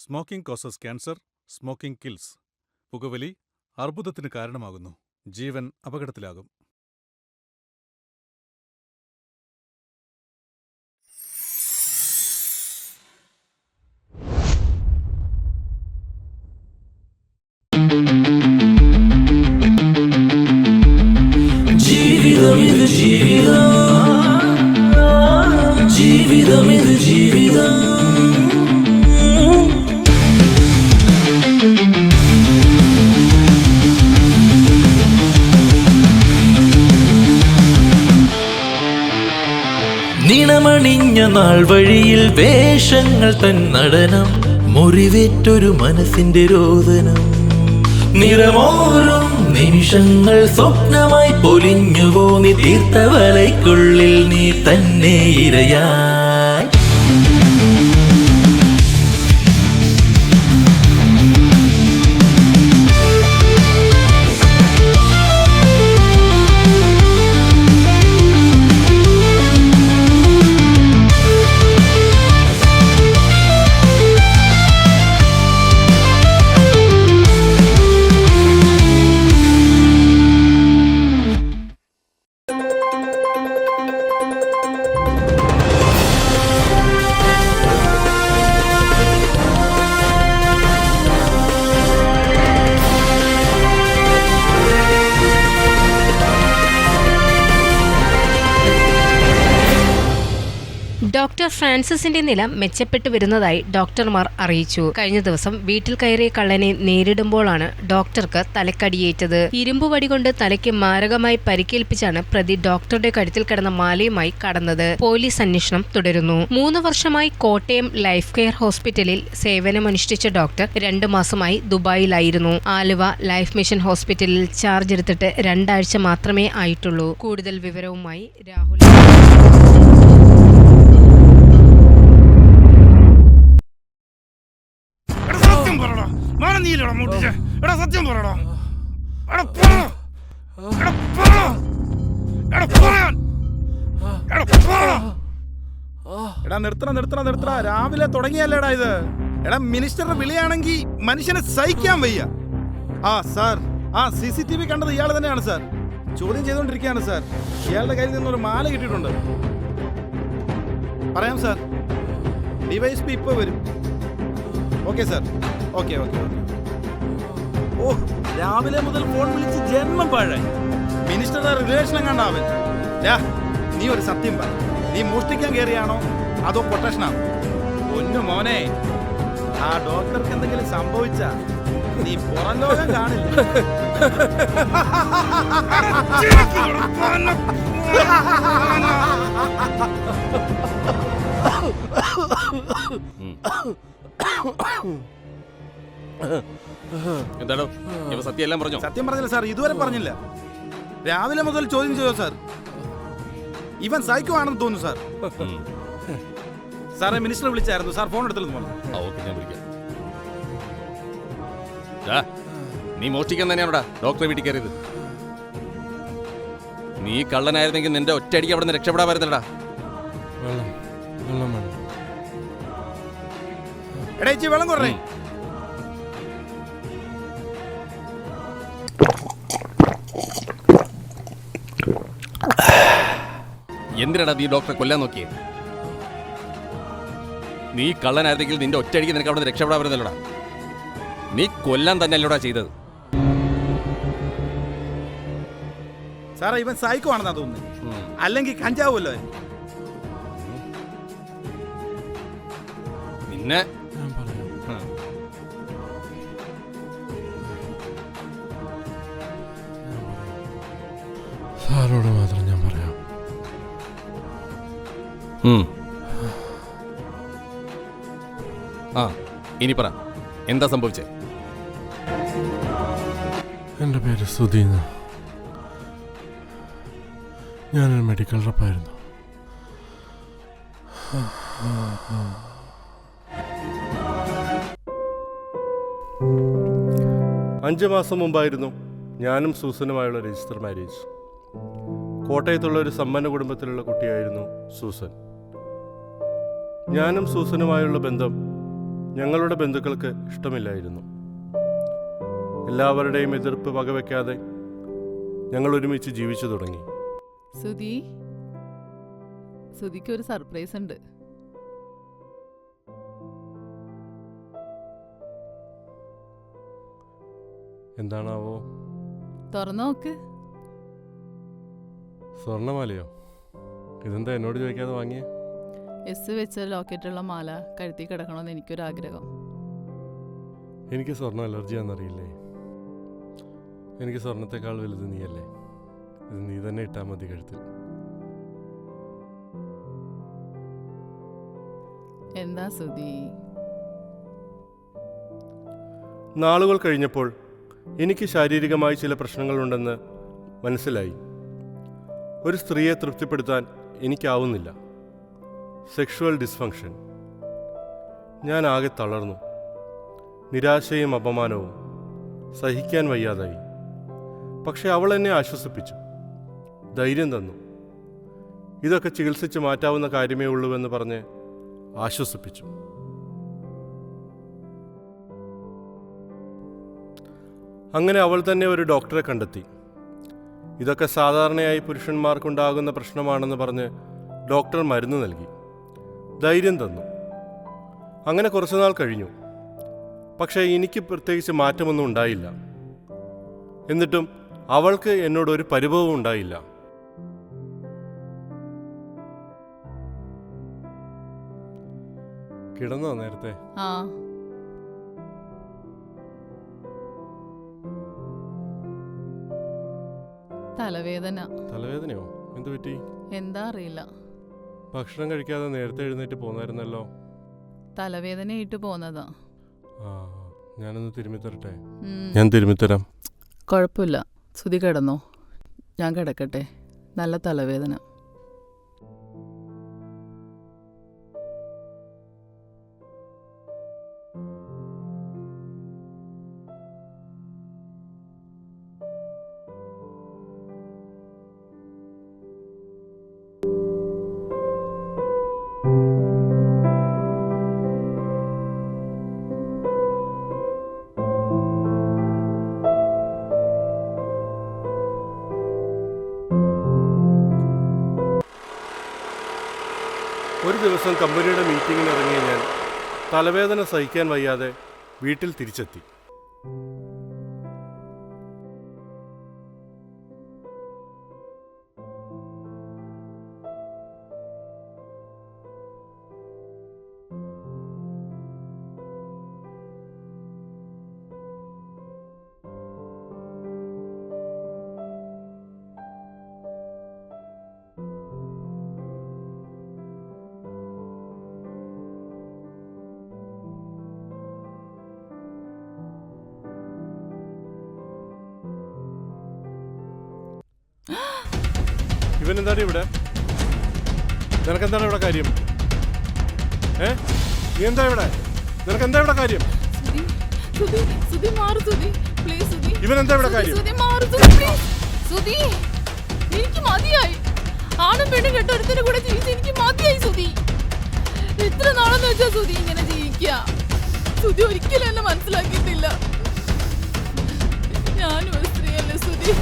Smoking causes cancer, smoking kills. പുകവലി അർബുദത്തിന് കാരണമാകുന്നു, ജീവൻ അപകടത്തിലാകും. ജീവിതമിത് ജീവിതം, ജീവിതമിത് ജീവിതം. നിണമണിഞ്ഞ നാൾ വഴിയിൽ വേഷങ്ങൾ തൻ നടനം, മുറിവേറ്റൊരു മനസ്സിന്റെ രോദനം. നിറമോറും നിമിഷങ്ങൾ സ്വപ്നമായി പൊലിഞ്ഞുവോ, നീ തീർത്ത വലയ്ക്കുള്ളിൽ നീ തന്നെ ഇരയായി. ഡോക്ടർ ഫ്രാൻസിസിന്റെ നില മെച്ചപ്പെട്ടു വരുന്നതായി ഡോക്ടർമാർ അറിയിച്ചു. കഴിഞ്ഞ ദിവസം വീട്ടിൽ കയറിയ കള്ളനെ നേരിടുമ്പോഴാണ് ഡോക്ടർക്ക് തലക്കടിയേറ്റത്. ഇരുമ്പ് വടി കൊണ്ട് തലയ്ക്ക് മാരകമായി പരിക്കേൽപ്പിച്ചാണ് പ്രതി ഡോക്ടറുടെ കഴുത്തിൽ കിടന്ന മാലയുമായി കടന്നത്. പോലീസ് അന്വേഷണം തുടരുന്നു. 3 വർഷമായി കോട്ടയം ലൈഫ് കെയർ ഹോസ്പിറ്റലിൽ സേവനമനുഷ്ഠിച്ച ഡോക്ടർ 2 മാസമായി ദുബായിലായിരുന്നു. ആലുവ ലൈഫ് മിഷൻ ഹോസ്പിറ്റലിൽ ചാർജ് എടുത്തിട്ട് 2 ആഴ്ച മാത്രമേ ആയിട്ടുള്ളൂ. കൂടുതൽ വിവരവുമായി രാഹുൽ. സത്യം പറയടാ. എടാ നിർത്തണ രാവിലെ തുടങ്ങിയല്ലേടാ ഇത്. എടാ മിനിസ്റ്ററുടെ വിളിയാണെങ്കിൽ മനുഷ്യനെ സഹിക്കാൻ വയ്യ. സാർ, CCTV കണ്ടത് ഇയാൾ തന്നെയാണ് സാർ. ചോദ്യം ചെയ്തുകൊണ്ടിരിക്കുകയാണ് സാർ. ഇയാളുടെ കയ്യിൽ നിന്നൊരു മാല കിട്ടിയിട്ടുണ്ട്. പറയാം സാർ, DYSP ഇപ്പോൾ വരും. Okay sir, okay. രാവിലെ മുതൽ ഫോൺ വിളിച്ച് ജന്മം പാഴായി. മിനിസ്റ്ററുടെ റിലേഷൻ കണ്ടാവൻ. നീ ഒരു സത്യം പറ, നീ മോഷ്ടിക്കാൻ കയറിയാണോ അതോ പൊട്ടേഷനാണോ? ഒന്നു മോനെ, ആ ഡോക്ടർക്ക് എന്തെങ്കിലും സംഭവിച്ച നീ പുറം ലോകം കാണില്ല. എന്താണോ സത്യം എല്ലാം പറഞ്ഞോ? സത്യം പറഞ്ഞില്ല സാർ, ഇതുവരെ പറഞ്ഞില്ല. രാവിലെ മുതൽ ചോദ്യം ചെയ്തോ സാർ. ഇവൻ സൈക്കോ ആണെന്ന് തോന്നുന്നു സാർ. സാറേ, മിനിസ്റ്റർ വിളിച്ചായിരുന്നു സാർ, ഫോൺ എടുത്തില്ലെന്ന് പറഞ്ഞു. ഞാൻ വിളിക്കാം. നീ മോഷ്ടിക്കാൻ തന്നെയാണോടാ ഡോക്ടറെ വീട്ടിൽ കയറിയത്? നീ കള്ളനായിരുന്നെങ്കിൽ നിന്റെ ഒറ്റയടിക്ക് അവിടെ നിന്ന് രക്ഷപ്പെടാമായിരുന്നടാ. എടാ ഇച്ചി വെള്ളം കുറേ. എന്തിനാടാ നീ ഡോക്ടറെ കൊല്ലാൻ നോക്കിയേ? നീ കള്ളനായിരുന്നെങ്കിൽ നിന്റെ ഒറ്റയടിക്ക് നിനക്ക് അവിടെ നിന്ന് രക്ഷപ്പെടാമായിരുന്നല്ലോടാ. നീ കൊല്ലാൻ തന്നെ അല്ലോടാ ചെയ്തത്. സാറേ, ഇവൻ സൈക്കോ ആണെന്നാ തോന്നുന്നത്. അല്ലെങ്കിൽ കഞ്ചാവുമല്ലോ നിന്നെ. സാറോട് മാത്രം ഞാൻ പറയാം. ഇനി പറ, എന്താ സംഭവിച്ചേ? എൻ്റെ പേര് സുധീന്ന്. ഞാനൊരു മെഡിക്കൽ റപ്പായിരുന്നു. 5 മാസം മുമ്പായിരുന്നു ഞാനും സൂസനുമായുള്ള രജിസ്റ്റർ മാരേജ്. കോട്ടയത്തുള്ള ഒരു സമ്പന്ന കുടുംബത്തിലുള്ള കുട്ടിയായിരുന്നു സൂസൻ. ഞാനും സൂസനുമായുള്ള ബന്ധം ഞങ്ങളുടെ ബന്ധുക്കൾക്ക് ഇഷ്ടമില്ലായിരുന്നു. എല്ലാവരുടെയും എതിർപ്പ് വകവെക്കാതെ ഞങ്ങൾ ഒരുമിച്ച് ജീവിച്ചു തുടങ്ങി. സുധിക്ക് ഒരു സർപ്രൈസ് ഉണ്ട്. എന്താണാവോ? തുറന്നു നോക്ക്. സ്വർണ്ണമാലയോ? ഇതെന്താ എന്നോട് ചോദിക്കാതെ വാങ്ങിയേ? എസ് വെച്ച ലോക്കറ്റുള്ള മാല കഴുത്തി കിടക്കണമെന്ന് എനിക്കൊരാഗ്രഹം. എനിക്ക് സ്വർണ്ണം അലർജിയാണെന്നറിയില്ലേ? എനിക്ക് സ്വർണത്തെക്കാൾ വലുത് നീയല്ലേ? ഇത് നീ തന്നെ ഇട്ടാൽ മതി കഴുത്തിൽ. എന്താ സുധി? നാളുകൾ കഴിഞ്ഞപ്പോൾ എനിക്ക് ശാരീരികമായി ചില പ്രശ്നങ്ങളുണ്ടെന്ന് മനസ്സിലായി. ഒരു സ്ത്രീയെ തൃപ്തിപ്പെടുത്താൻ എനിക്കാവുന്നില്ല. Sexual dysfunction. ഞാൻ ആകെ തളർന്നു. നിരാശയും അപമാനവും സഹിക്കാൻ വയ്യാതായി. പക്ഷെ അവൾ എന്നെ ആശ്വസിപ്പിച്ചു, ധൈര്യം തന്നു. ഇതൊക്കെ ചികിത്സിച്ച് മാറ്റാവുന്ന കാര്യമേ ഉള്ളൂവെന്ന് പറഞ്ഞ് ആശ്വസിപ്പിച്ചു. അങ്ങനെ അവൾ തന്നെ ഒരു ഡോക്ടറെ കണ്ടെത്തി. ഇതൊക്കെ സാധാരണയായി പുരുഷന്മാർക്കുണ്ടാകുന്ന പ്രശ്നമാണെന്ന് പറഞ്ഞ് ഡോക്ടർ മരുന്ന് നൽകി, ധൈര്യം തന്നു. അങ്ങനെ കുറച്ചുനാൾ കഴിഞ്ഞു. പക്ഷേ എനിക്ക് പ്രത്യേകിച്ച് മാറ്റമൊന്നും ഉണ്ടായില്ല. എന്നിട്ടും അവൾക്ക് എന്നോടൊരു പരിഭവവും ഉണ്ടായില്ല. കിടന്നോ നേരത്തെ? ആ, തലവേദന. തലവേദനയോ? എന്തു പറ്റി? എന്താ അറിയില്ല. ഭക്ഷണം കഴിക്കാതെ നേരത്തെ എഴുന്നേറ്റ് പോന്നായിരുന്നല്ലോ. തലവേദനയായിട്ട് പോന്നതാ. ആ, ഞാനൊന്ന് തിരുമ്മിത്തരട്ടെ? ഉം. ഞാൻ തിരുമ്മിത്തരാം. കുഴപ്പമില്ല, സുധി കിടന്നോ, ഞാൻ കിടക്കട്ടെ. നല്ല തലവേദന. ഒരു ദിവസം കമ്പനിയുടെ മീറ്റിങ്ങിന് ഇറങ്ങിയ ഞാൻ തലവേദന സഹിക്കാൻ വയ്യാതെ വീട്ടിൽ തിരിച്ചെത്തി. ഇവനെന്താണ് ഇവിടെ? നിനക്കെന്താണ് ഇവിടെ കാര്യം? നീ എന്താ ഇവിടെ? നിനക്കെന്താ ഇവിടെ കാര്യം? ഇവനെന്താ ഇവിടെ കാര്യം? എനിക്ക് മതിയായി. ആണും പെണ്ണും കെട്ടൊരുത്തിന് കൂടെ ജീവിച്ച് എനിക്ക് മതിയായി സുധി. എത്ര നാളെന്ന് വെച്ചാ സുധി ഇങ്ങനെ ജീവിക്കുക? സുധി ഒരിക്കലും എന്നെ മനസ്സിലാക്കിയിട്ടില്ല. ഞാനും ഒരു സ്ത്രീയല്ലേ സുധി?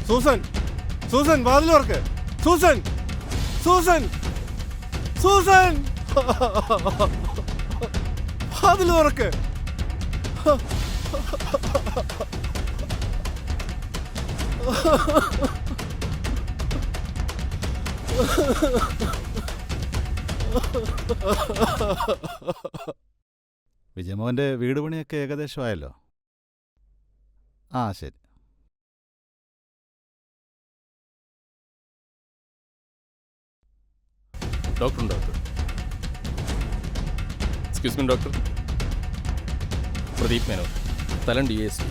സൂസൻ, സൂസൻ, വാതിൽ തുറക്ക്. സൂസൻ, സൂസൻ സൂസൻ അതിൽ തുറക്ക്. വിജയമോൻ്റെ വീട് പണിയൊക്കെ ഏകദേശമായല്ലോ. ആ ശരി. Doctor excuse me doctor. Pradeep Menon, സ്ഥലം DSP.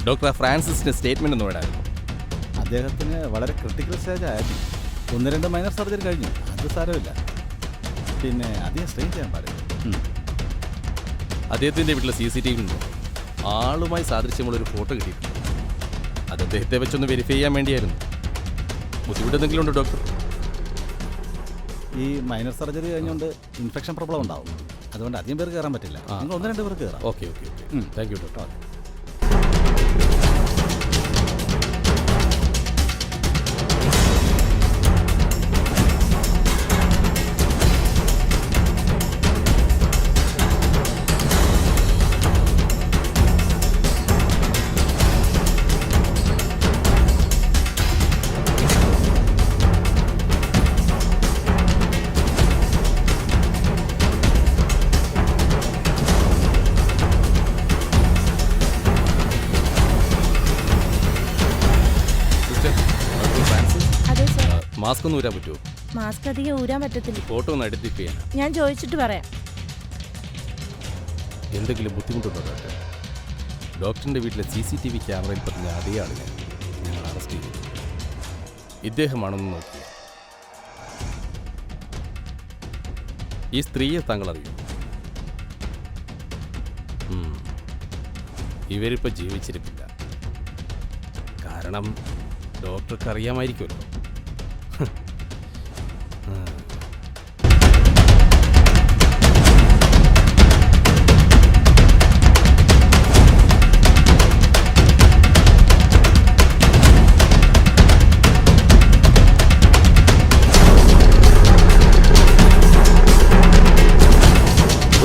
ഡോക്ടർ, ആ ഫ്രാൻസിസിൻ്റെ സ്റ്റേറ്റ്മെൻറ്റ് ഒന്ന് വിടായിരുന്നു. അദ്ദേഹത്തിന് വളരെ ക്രിട്ടിക്കൽ സ്റ്റേജ് ആയിരുന്നു. 1-2 മൈനർ സർജറി കഴിഞ്ഞു, അത് സാരമില്ല. പിന്നെ അധികം സ്ട്രെയിൻ ചെയ്യാൻ പാടില്ല. അദ്ദേഹത്തിൻ്റെ വീട്ടിലെ CCTV നിന്നും ആളുമായി സാദൃശ്യമുള്ളൊരു ഫോട്ടോ കിട്ടിയിട്ടുണ്ട്. അത് അദ്ദേഹത്തെ വെച്ചൊന്ന് വെരിഫൈ ചെയ്യാൻ വേണ്ടിയായിരുന്നു. ബുദ്ധിമുട്ടെന്തെങ്കിലും ഉണ്ടോ ഡോക്ടർ? ഈ മൈനർ സർജറി കഴിഞ്ഞുകൊണ്ട് ഇൻഫെക്ഷൻ പ്രോബ്ലം ഉണ്ടാവും. അതുകൊണ്ട് അധികം പേർക്ക് കയറാൻ പറ്റില്ല. നിങ്ങൾ 1-2 പേർക്ക് കയറാം. Okay thank you doctor. Mask ഒന്ന് ഊരാൻ പറ്റുമോ? മാസ്ക് അധികം ഊരാൻ പറ്റത്തില്ല. ഫോട്ടോ ഒന്ന് ഐഡന്റിഫൈ ചെയ്യാൻ ഞാൻ ചോദിച്ചിട്ട് പറയാം. എന്തെങ്കിലും ബുദ്ധിമുട്ടുണ്ടോ ഡോക്ടർ? ഡോക്ടറിൻ്റെ വീട്ടിലെ CCTV ക്യാമറയിൽ പറ്റുന്ന അതേ ആളിനെ ഞങ്ങൾ അറസ്റ്റ് ചെയ്തു. ഇദ്ദേഹമാണെന്ന് നോക്കി. ഈ സ്ത്രീയെ താങ്കൾ അറിയൂ? ഇവരിപ്പോൾ ജീവിച്ചിരിപ്പില്ല. കാരണം ഡോക്ടർക്ക് അറിയാമായിരിക്കുമല്ലോ.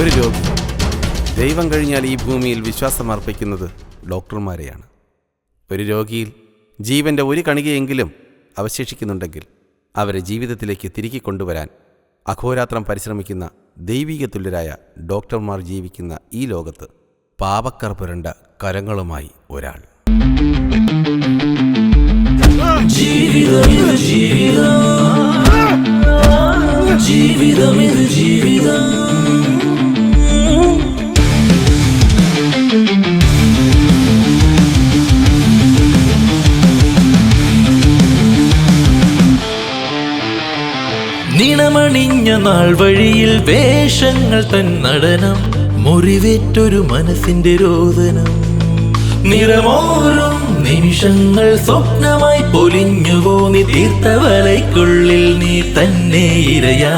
ഒരു രോഗി ദൈവം കഴിഞ്ഞാൽ ഈ ഭൂമിയിൽ വിശ്വാസമർപ്പിക്കുന്നത് ഡോക്ടർമാരെയാണ്. ഒരു രോഗിയിൽ ജീവൻ്റെ ഒരു കണികയെങ്കിലും അവശേഷിക്കുന്നുണ്ടെങ്കിൽ അവരെ ജീവിതത്തിലേക്ക് തിരികെ കൊണ്ടുവരാൻ അഹോരാത്രം പരിശ്രമിക്കുന്ന ദൈവിക തുല്യരായ ഡോക്ടർമാർ ജീവിക്കുന്ന ഈ ലോകത്ത് പാപക്കർ പുരണ്ട കരങ്ങളുമായി ഒരാൾ. നിണമണിഞ്ഞ നാൾ വഴിയിൽ വേഷങ്ങൾ തൻ നടനം, മുറിവേറ്റൊരു മനസ്സിന്റെ രോദനം. നിറമോറും നിമിഷങ്ങൾ സ്വപ്നമായി പൊലിഞ്ഞുവോ നീ തീർത്ത വലയ്ക്കുള്ളിൽ നീ തന്നെ ഇരയാ.